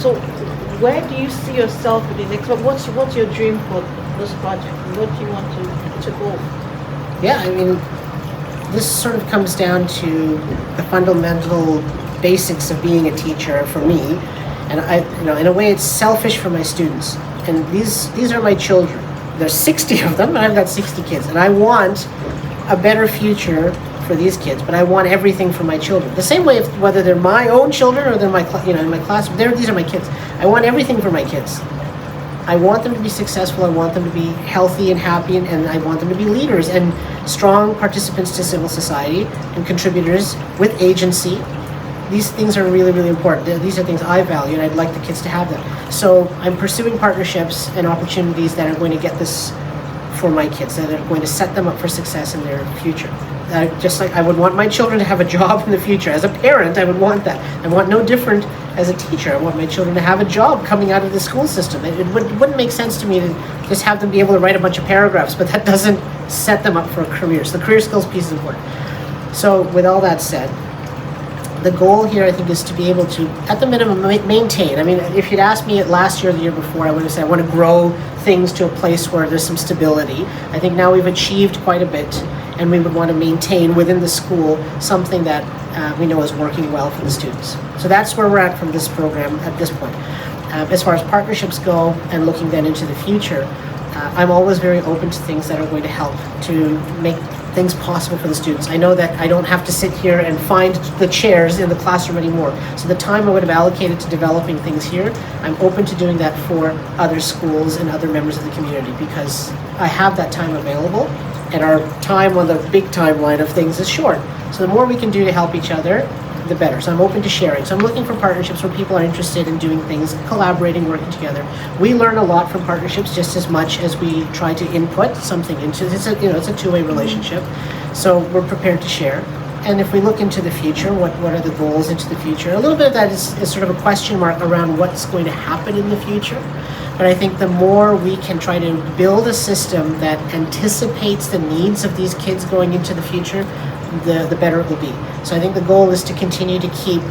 So where do you see yourself in the next? What's your dream for this project? What do you want to go? Yeah, I mean, this sort of comes down to the fundamental basics of being a teacher for me, and in a way, it's selfish for my students. And these are my children. There's 60 of them, and I've got 60 kids, and I want a better future for these kids. But I want everything for my children. The same way, whether they're my own children or they're in my class, these are my kids. I want everything for my kids. I want them to be successful. I want them to be healthy and happy, and I want them to be leaders and strong participants to civil society and contributors with agency. These things are really, really important. These are things I value, and I'd like the kids to have them. So I'm pursuing partnerships and opportunities that are going to get this for my kids, that are going to set them up for success in their future. Just like I would want my children to have a job in the future. As a parent, I would want that. I want no different as a teacher. I want my children to have a job coming out of the school system. It wouldn't make sense to me to just have them be able to write a bunch of paragraphs, but that doesn't set them up for a career. So the career skills piece is important. So with all that said, the goal here, I think, is to be able to, at the minimum, maintain. I mean, if you'd asked me last year or the year before, I would have said I want to grow things to a place where there's some stability. I think now we've achieved quite a bit, and we would want to maintain within the school something that we know is working well for the students. So that's where we're at from this program at this point. As far as partnerships go and looking then into the future, I'm always very open to things that are going to help to make things possible for the students. I know that I don't have to sit here and find the chairs in the classroom anymore. So the time I would have allocated to developing things here, I'm open to doing that for other schools and other members of the community, because I have that time available, and our time on the big timeline of things is short. So the more we can do to help each other, the better. So I'm open to sharing. So I'm looking for partnerships where people are interested in doing things, collaborating, working together. We learn a lot from partnerships just as much as we try to input something into it. It's a two-way relationship. So we're prepared to share. And if we look into the future, what are the goals into the future? A little bit of that is sort of a question mark around what's going to happen in the future. But I think the more we can try to build a system that anticipates the needs of these kids going into the future, the better it will be. So I think the goal is to continue to keep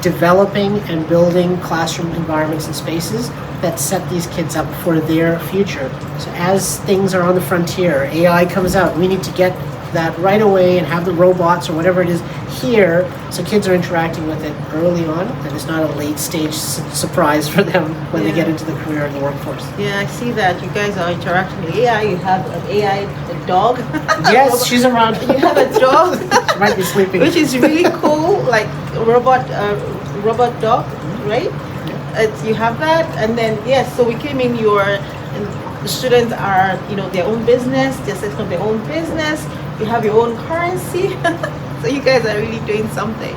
developing and building classroom environments and spaces that set these kids up for their future. So as things are on the frontier, AI comes out, we need to get that right away and have the robots or whatever it is here, so kids are interacting with it early on, and it's not a late stage surprise for them when they get into the career and the workforce. Yeah, I see that you guys are interacting with AI. You have an AI dog. Yes, she's around. You have a dog. She might be sleeping. Which is really cool, like a robot dog, right? You have that, and then yes, so we came in. The students are, their own business. They're setting up their own business. You have your own currency. So you guys are really doing something.